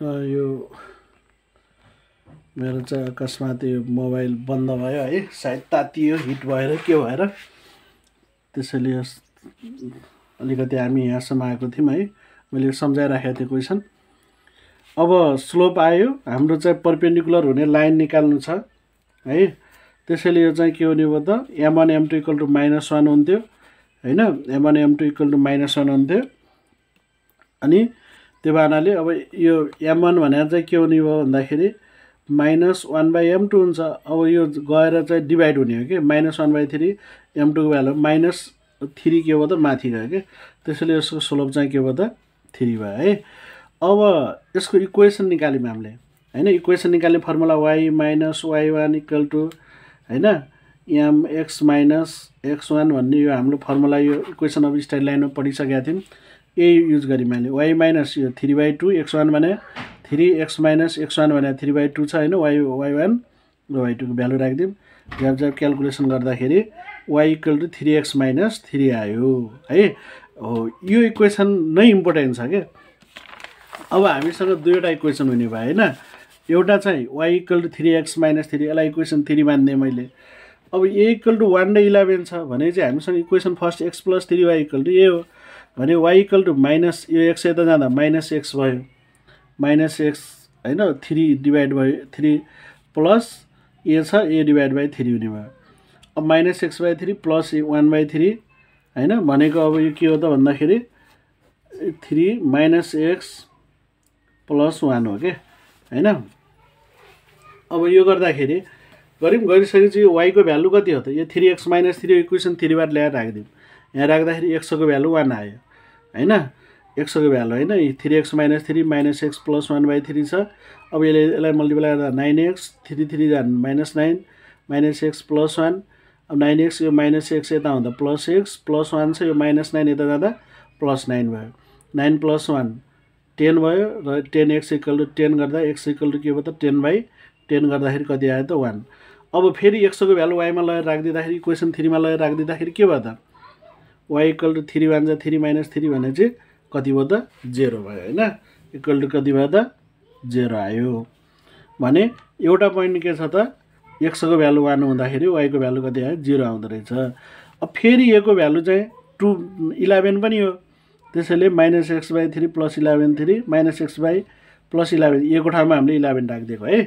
यो मेरो चाहिँ अकस्मात यो मोबाइल बन्द भयो है, सायद तातियो, हिट भएर के भएर, त्यसैले अलिकति हामी यहाँसम्म आएको थियौँ है। मैले सम्झाइराखेको थिएँ क्वेसन। अब स्लोप आयो, हाम्रो चाहिँ परपेन्डिकुलर हुने लाइन निकाल्नु छ है। त्यसैले यो चाहिँ के हुने भयो त, m1 m2 इक्वल टु -1 हुन्थ्यो होइन, m1 m2 इक्वल टु -1 हुन्थ्यो। अनि त्यो भानाले अब यो m1 भनेर चाहिँ के हुने भयो भन्दाखेरि -1/m2 हुन्छ। अब यो गएर चाहिँ डिभाइड हुने हो कि, -1/3 m2 को भ्यालु -3 के भयो त माथि गयो कि, त्यसैले यसको स्लोप चाहिँ के भयो त 3 भयो है। अब यसको इक्वेसन निकाल्यौँ हामीले होइन। इक्वेसन निकाल्ने formula y - y1 equal to होइन mx - x1 भन्ने यो हाम्रो फर्मुला, यो इक्वेसन अफ स्ट्रेट लाइनमा पढिसकेका थियौँ। यही युज गऱ्यौँ मैले। y माइनस यो 3/2 x1 भने 3x - x1 भने 3/2 छ होइन, y1 र y2 को भ्यालु राखिदिउँ। जब क्यालकुलेसन गर्दाखेरि y इक्वल टु 3x - 3 आयो है। हो, यो इक्वेसन नै इम्पोर्टेन्ट छ क्या। अब हामीसँग दुईवटा इक्वेसन हुने भयो होइन। एउटा चाहिँ y इक्वल टु 3x - 3, यसलाई इक्वेसन 3 मानिदिएँ मैले। अब a इक्वल टु 1 र 11 छ भने चाहिँ हामीसँग equation first x + 3y equal to a हो भने y इक्वल टु माइनस, यो x यता जाँदा -x भयो, -x होइन, 3 डिभाइड भयो 3 प्लस a छ, a डिभाइड बाई 3 हुने भयो। अब -x/3 प्लस 1/3 होइन, भनेको अब यो के हो त भन्दाखेरि 3 -x + 1 हो क्या होइन। अब यो गर्दाखेरि गरिसकेपछि यो y को भ्यालु कति हो त, यो 3x - 3 इक्वेसन 3 बाट ल्याएर राखिदिउँ। यहाँ राख्दाखेरि x को भ्यालु 1 आयो होइन, x को भ्यालु होइन, 3x - 3 -x + 1/3 छ। अब यसलाई मल्टिप्लाई गर्दा 9x, 3 3 जा -9 -x + 1। अब 9x यो -x यता हुँदा +x + 1 छ, यो -9 यता जाँदा +9 भयो। 9 + 1 10 भयो र 10x इक्वल टु 10 गर्दा x इक्वल टु के भयो त 10/10 गर्दाखेरि कति आयो त 1। अब फेरि x को भ्यालु y मा लगेर राखिदिँदाखेरि इक्वेसन 3 मा लगेर राखिदिँदाखेरि के भयो त y इक्वल टु 3 × 3 - 3 भने चाहिँ कति भयो त 0 भयो होइन। इक्वल टु कति भयो त 0 आयो भने एउटा पोइन्ट के छ त, x को भ्यालु 1 हुँदाखेरि y को भ्यालु कति आयो 0 आउँदो रहेछ। अब फेरि a को भ्यालु चाहिँ 11 पनि हो, त्यसैले -x/3 + 11 3 -x + 11, a को ठाउँमा हामीले 11 राखिदिएको है।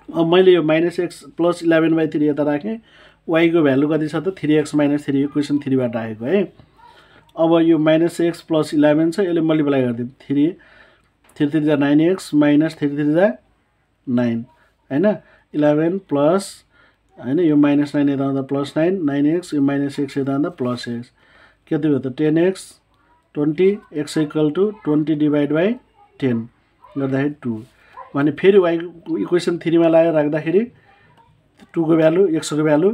अब मैले यो -x + 11/3 यता राखेँ, y को भ्यालु कति छ त 3x - 3 इक्वेसन 3 बाट राखेको है। अब यो -x + 11 छ, यसले मल्टिप्लाई गरिदिउँ 3 3 3 जा 9x - 3 3 जा 9 होइन, 11 प्लस होइन, यो -9 यता आउँदा +9 9x, यो -x यता आउँदा +x, कति भयो त 10x 20, x equal to 20 divide by 10 गर्दाखेरि 2 भने फेरि y इक्वेसन 3 मा लगाएर राख्दाखेरि 2 को भ्यालु, x को भ्यालु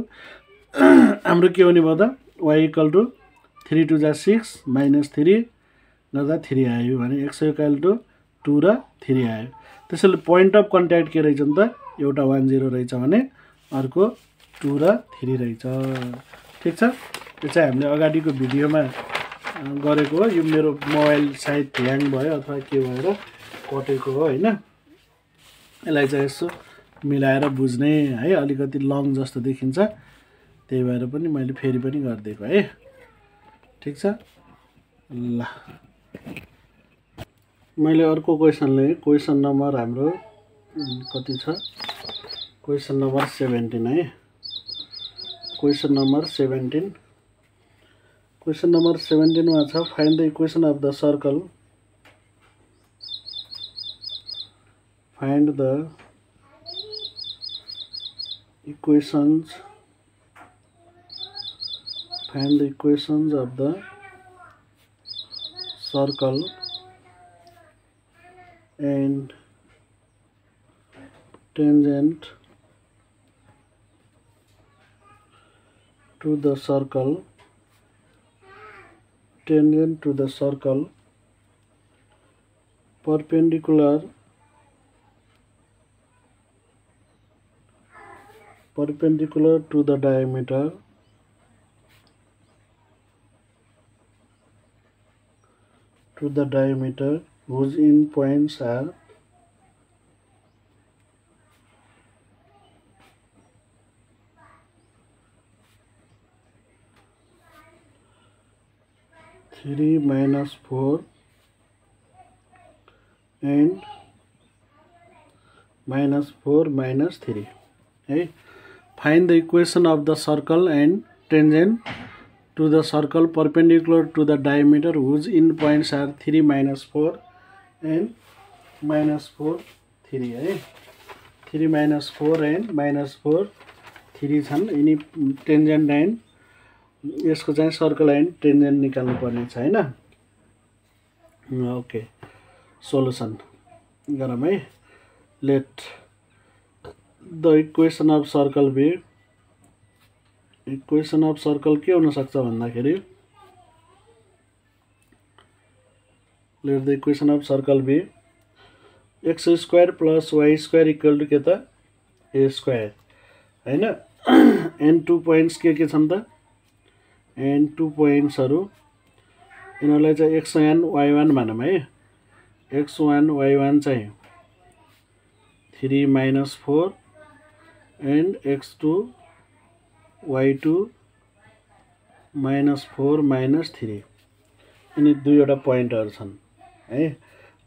हाम्रो के हुने भयो त y इक्वल टु 3 2 जा 6 -3 गर्दा 3 आयो भने x इक्वल टु 2 र 3 आयो। त्यसैले पोइन्ट अफ कन्ट्याक्ट के रहेछ त, एउटा 1 0 रहेछ भने अर्को 2 र 3 रहेछ। ठिक छ, यो चाहिँ हामीले अगाडिको भिडियोमा गरेको हो। यो मेरो मोबाइल सायद ह्याङ भयो अथवा के भएर कटेको हो होइन। यसलाई चाहिँ यसो मिलाएर बुझ्ने है, अलिकति लङ जस्तो देखिन्छ, त्यही भएर पनि मैले फेरि पनि गरिदिएको है। ठिक छ, ल मैले अर्को क्वेसन लिएँ। क्वेसन नम्बर हाम्रो कति छ, क्वेसन नम्बर 17 है। क्वेसन नम्बर 17, क्वेसन नम्बर 17 मा छ find the equation of the circle, find the equations of the circle and tangent to the circle, perpendicular to the diameter whose end points are (3 minus 4) and -4 minus 3. Hey, find the equation of the circle and tangent to the circle perpendicular to the diameter whose end points are 3 minus 4 and -4 3. Hey, 3 minus 4 and -4 3 छन् यिनी tangent and यसको चाहिँ circle and tangent निकाल्नु पर्ने छ हैन। Okay, solution गरौँ है। Let the equation of circle be, equation of circle के हुन सक्छ भन्दाखेरि let the equation of circle be x square plus y square equal to के त a स्क्वायर हैन। एन्ड 2 पोइन्ट्स के छन् त, एन्ड 2 पोइन्ट्सहरु यिनीहरुलाई चाहिँ x1 y1 भनौं है। x1 y1 चाहिँ 3 minus 4 and x2 y2 minus 4 minus 3 यिनी दुईवटा पोइन्टहरु छन् है।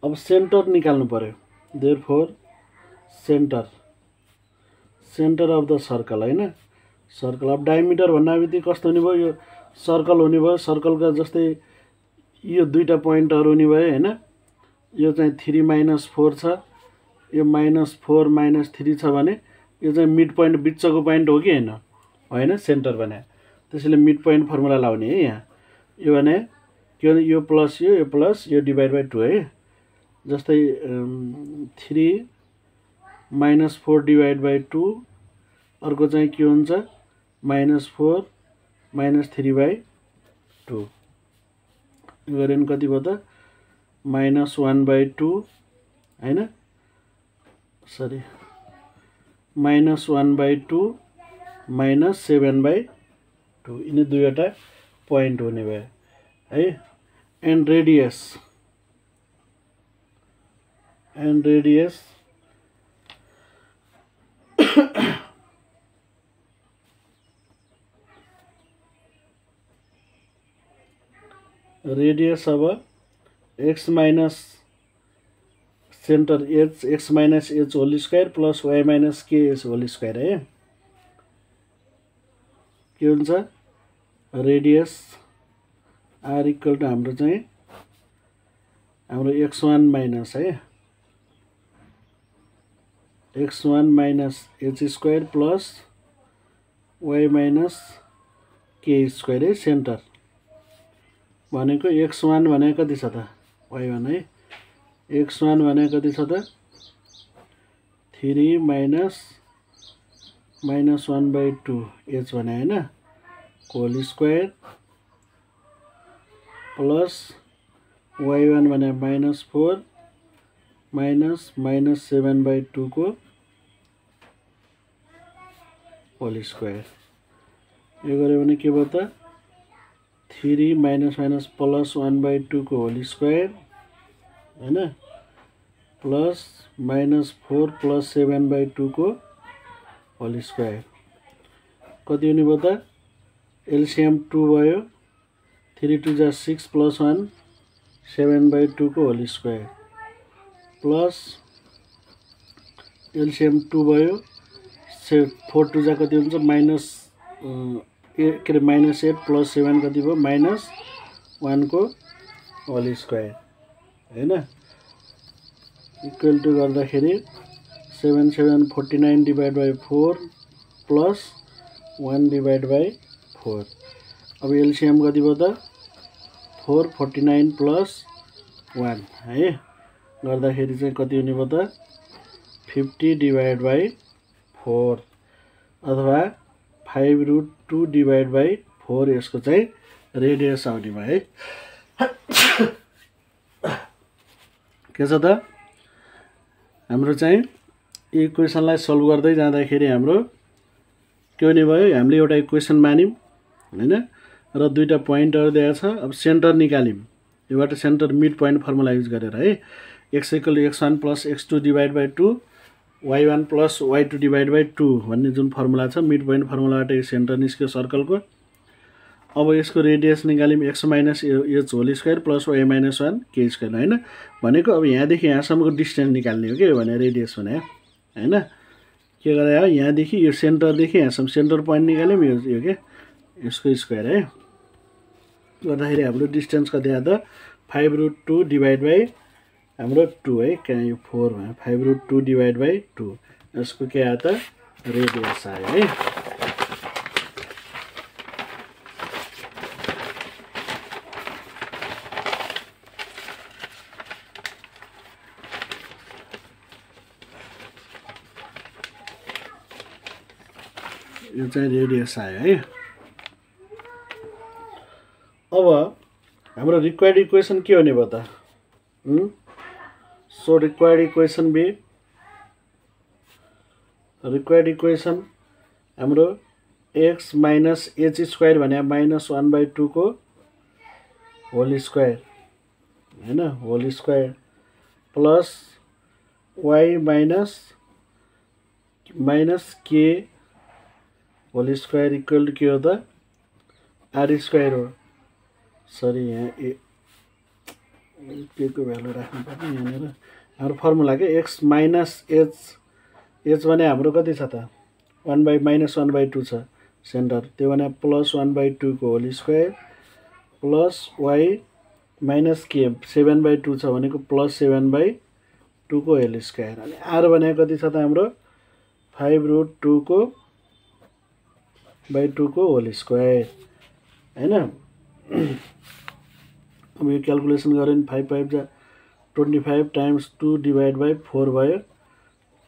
अब सेन्टर निकाल्नु पर्यो। Therefore centre of the circle हैन। सर्कल अफ डायमिटर भन्नाबित्तिकै कस्तो हुने भयो, यो सर्कल हुने भयो। सर्कलका जस्तै यो दुईटा पोइन्टहरु हुने भयो हैन। यो चाहिँ 3 minus 4 छ, यो -4 minus 3 छ भने यो चाहिँ मिड पोइन्ट बिचको पोइन्ट हो कि हैन, हैन सेन्टर भने। त्यसैले मिड पोइन्ट फर्मुला लाउने है यहाँ। यो भने के हो, यो प्लस यो प्लस यो डिभाइड बाइ 2 है। जस्तै 3 minus 4 डिभाइड बाइ 2, अर्को चाहिँ के हुन्छ -4 minus 3 बाइ 2। यो गरे नि कति भयो त -1 बाइ 2 हैन, सरी -1 बाइ 2 -7 बाइ 2 यिनी दुईवटा पोइन्ट हुने भयो है। एन्ड रेडियस रेडियस अब x minus center h x minus h whole square plus y minus k h whole square है। के हुन्छ रेडियस r इक्वल टु हाम्रो चाहिँ हाम्रो x1 माइनस है x1 minus h square plus y minus k square है। Centre भनेको x1 भने कति छ त y1 है। x1 भने कति छ त 3 minus -1 by 2 h भने हैन, होल स्क्वायर प्लस y1 भने -4 माइनस -7 by 2 को होल स्क्वायर। यो गरे भने के भयो त 3 माइनस प्लस 1 by 2 को होल स्क्वायर हैन, प्लस -4 प्लस 7 by 2 को होल स्क्वायर। कति हुने भयो त एलसीएम 2 भयो, 3 2 जा 6 प्लस 1 7 by 2 को होल स्क्वायर प्लस एलसीएम 2 भयो, 4 2 जा कति हुन्छ माइनस के रे -8 प्लस 7 कति भयो -1 को होल स्क्वायर हैन। इक्वल टु गर्दाखेरि 7 7 49 divide by 4 plus 1 divide by 4। अब एलसीएम कति भयो त 4 49 प्लस 1 है, गर्दाखेरि चाहिँ कति हुने भयो त 50 डिवाइड बाइ 4 अथवा 5√2 डिवाइड बाइ 4 यसको चाहिँ रेडियस आउने भयो है। के छ त हाम्रो चाहिँ इक्वेसनलाई सल्भ गर्दै जाँदाखेरि हाम्रो के हुने भयो, हामीले एउटा इक्वेसन मान्यौं हैन र दुईटा पोइन्टहरु दिएको छ। अब सेन्टर निकाल्यौं योबाट center mid point formula use गरेर है x = x1 + x2 divide by 2 y1 + y2 divide by 2 भन्ने जुन फर्मुला छ मिड पोइन्ट फर्मुलाबाट यो सेन्टर निस्क्यो सर्कलको। अब यसको रेडियस निकाल्यौँ x - h whole square + y - 1 k square हैन। भनेको अब यहाँदेखि यहाँसम्मको डिस्टेन्स निकाल्ने हो के भने रेडियस भने हैन। के गरे हो यहाँदेखि यो सेन्टरदेखि यहाँसम्म सेन्टर पोइन्ट निकाल्यौँ यो के यसको स्क्वायर है। गर्दाखेरि हाम्रो डिस्टेन्स कति आयो त 5√2 डिभाइड बाइ हाम्रो 2 है। कहाँ यो 4 भयो 5√2 डिभाइड बाइ 2 यसको के आयो त रेडियस आयो है। यो चाहिँ रेडियस आयो है। अब हाम्रो रिक्वायर्ड इक्वेसन के हुने भयो त सो रिक्वायर्ड इक्वेसन हाम्रो x - h स्क्वायर भने -1/2 को होल स्क्वायर हैन whole square plus y - k whole square equal to के हो त r स्क्वायर हो। सरी यहाँ के को भ्यालु राख्नु पर्ने यहाँनिर हाम्रो फर्मुला के x - h भने हाम्रो कति छ त -1/2 छ सेन्टर त्यो भने +1/2 को whole square plus y - k 7/2 छ भनेको +7/2 को होल स्क्वायर अनि r भने कति छ त हाम्रो 5√2 को / 2 को होल स्क्वायर हैन। अब यो क्याल्कुलेसन गऱ्यो भने 5 5 जा 25 टाइम्स 2 डिभाइड बाइ 4 भयो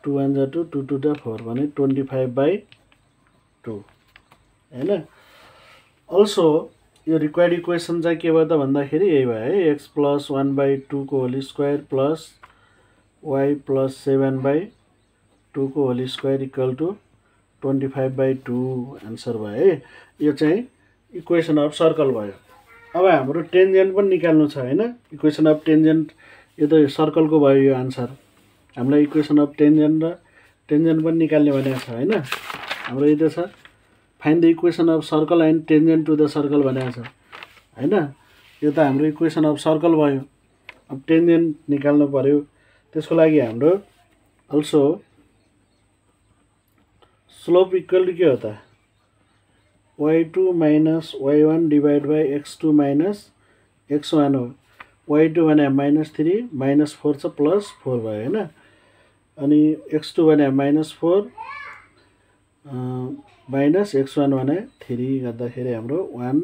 2 1 जा 2 2 2 जा 4 भने 25/2 हैन। अल्सो यो रिक्वायर्ड इक्वेसन चाहिँ के भयो त भन्दाखेरि यही भयो है x + 1/2 को होल स्क्वायर प्लस y + 7/2 को whole square equal to 25/2 answer भयो है। यो चाहिँ इक्वेसन अफ सर्कल भयो। अब हाम्रो टेन्जेन्ट पनि निकाल्नु छ हैन। इक्वेसन अफ टेन्जेन्ट यो त सर्कलको भयो यो आन्सर। हामीलाई इक्वेसन अफ टेन्जेन्ट र टेन्जेन्ट पनि निकाल्ने भनेको छ हैन। हाम्रो यो छ find the equation of circle and tangent to the circle भनेको छ हैन। यो त हाम्रो इक्वेसन अफ सर्कल भयो। अब टेन्जेन्ट निकाल्नु पर्यो त्यसको लागि हाम्रो अल्सो स्लोप इक्वल टु के हो त y2 - y1 divide by x2 - x1 हो। y2 भने -3 -4 छ +4 भयो हैन। अनि x2 भने -4 -x1 भने 3 गर्दाखेरि हाम्रो 1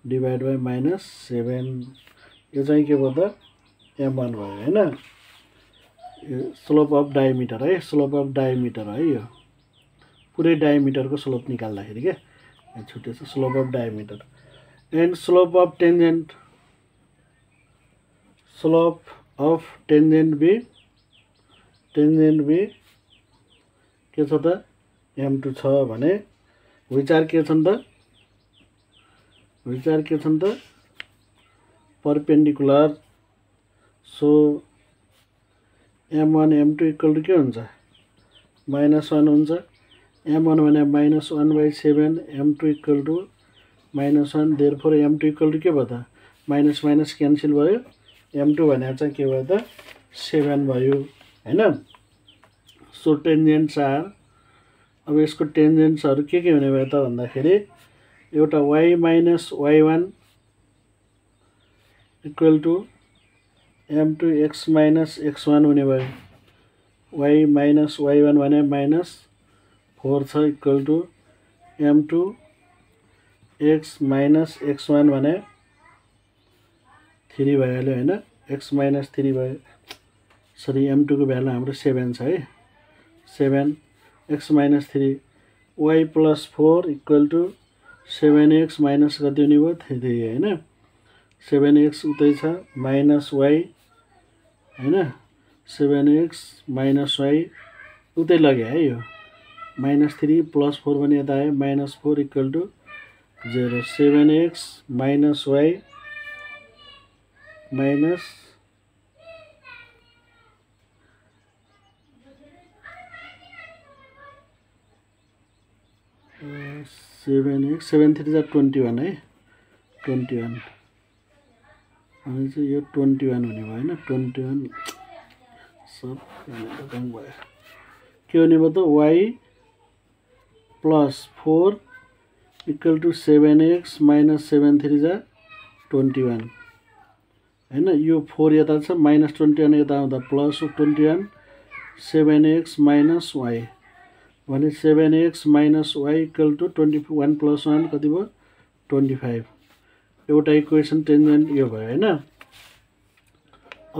डिभाइड बाइ -7 यो चाहिँ के भयो त m1 भयो हैन। यो स्लोप अफ डायमिटर है स्लोप अफ डायमिटर है यो पुरै डायमिटरको स्लोप निकाल्दाखेरि के छुटेछ slope of diameter and slope of tangent B के छ त m2 छ भने विचार के छन् त perpendicular so m1 m2 equal to के हुन्छ -1 हुन्छ। m1 भने -1/7 m2 equal to -1 therefore m2 equal to के भयो त माइनस क्यान्सल भयो m2 भने चाहिँ के भयो त 7 भयो हैन। सो टेन्जेन्ट्स आर अब यसको टेन्जेन्ट्सहरु के हुने भयो त भन्दाखेरि एउटा y - y1 equal to m2 x - x1 हुने भयो। y - y1 भने -4 छ equal to m2 x - x1 भने 3 भइहाल्यो हैन। x - 3 भयो सरी m2 को भ्यालु हाम्रो 7 छ है 7 x - 3 y + 4 equal to 7x minus कति हुने भयो 3 हैन। 7x उतै छ -y हैन 7x - y उतै लगे है यो -3 + 4 भने यता आयो -4 equal to 0 7x - y minus 7x 7 3 जा 21 है 21 अनि चाहिँ यो 21 हुने भयो हैन 21 सब रङ भयो के हुने भयो त y plus 4 equal to 7x minus 7 3 जा 21 हैन यो 4 यता छ minus 21 यता आउँदा plus 21 7x minus y भने 7x minus y equal to 21 plus 1 कति भयो 25 एउटा इक्वेसन टेन्जेन्ट यो भयो हैन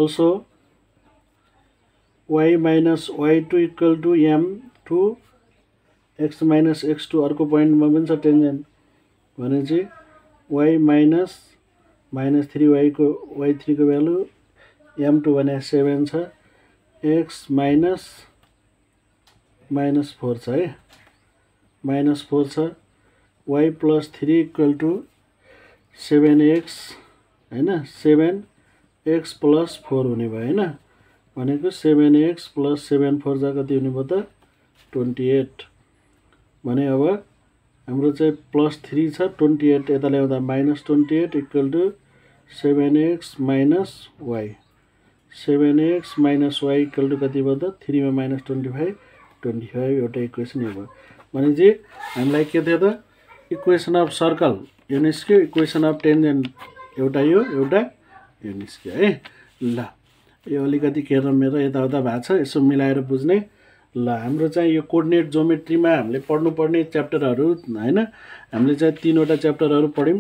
also y minus y2 equal to m2 x minus x2 अर्को पोइन्टमा पनि छ टेन्जेन्ट भने चाहिँ y minus minus 3y को y3 को भ्यालु m2 भने 7 छ x minus minus 4 छ है minus 4 छ y plus 3 equal to 7x हैन 7x plus 4 हुने भयो हैन भनेको 7x plus 7 4 जा कति हुने भयो त 28 भने अब हाम्रो चाहिँ प्लस 3 छ 28 यता ल्याउँदा minus 28 equal to 7x minus y 7x minus y equal to कति भयो त 3 मा माइनस 25 एउटा इक्वेसन यो भयो भने चाहिँ हामीलाई के थियो त इक्वेसन अफ सर्कल यो निस्क्यो इक्वेसन अफ टेन्जेन्ट एउटा यो निस्क्यो है ल यो अलिकति केयर मेरो यताउता भएको छ यसो मिलाएर बुझ्ने ल हाम्रो चाहिँ यो कोर्डिनेट ज्योमेट्रीमा हामीले पढ्नुपर्ने च्याप्टरहरु हैन हामीले चाहिँ तीनवटा च्याप्टरहरु पढ्यौं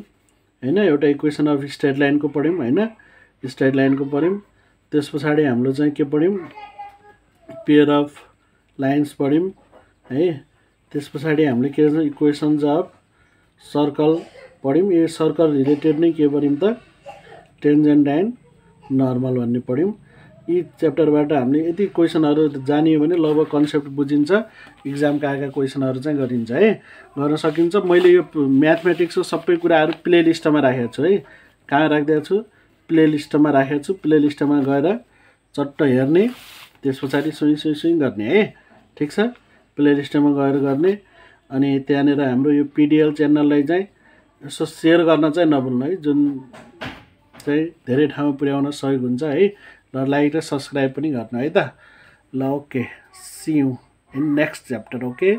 हैन एउटा इक्वेसन अफ स्ट्रेट लाइनको पढ्यौं हैन स्ट्रेट लाइनको पढ्यौं त्यसपछि हाम्रो चाहिँ के पढ्यौं पेयर अफ लाइन्स पढ्यौं है त्यसपछि हामीले के छ इक्वेशन्स अफ सर्कल पढ्यौं यो सर्कल रिलेटेड नै के पढ्यौं त टेन्जेन्ट एन्ड नर्मल भन्ने पढ्यौं यी च्याप्टरबाट हामीले यति क्वेशनहरु जानियो भने लगभग कन्सेप्ट बुझिन्छ एक्जामका आएका क्वेशनहरु चाहिँ गरिन्छ है गर्न सकिन्छ मैले यो म्याथमेटिक्सको सबै कुराहरु प्लेलिस्टमा राखेको छु है कहाँ राख्दै छु प्लेलिस्टमा राखेको छु प्लेलिस्टमा गएर चट्ट हेर्ने त्यसपछि सुई गर्ने है ठीक छ प्लेलिस्टमा गएर गर्ने अनि त्यहाँनेर हाम्रो यो पीडीएल च्यानललाई चाहिँ यसो शेयर गर्न चाहिँ नभुल्नु है जुन चाहिँ धेरै ठाउँमा पुर्याउन सहयोग हुन्छ है र लाइक र सब्स्क्राइब पनि गर्नु है त ल okay see you in next chapter okay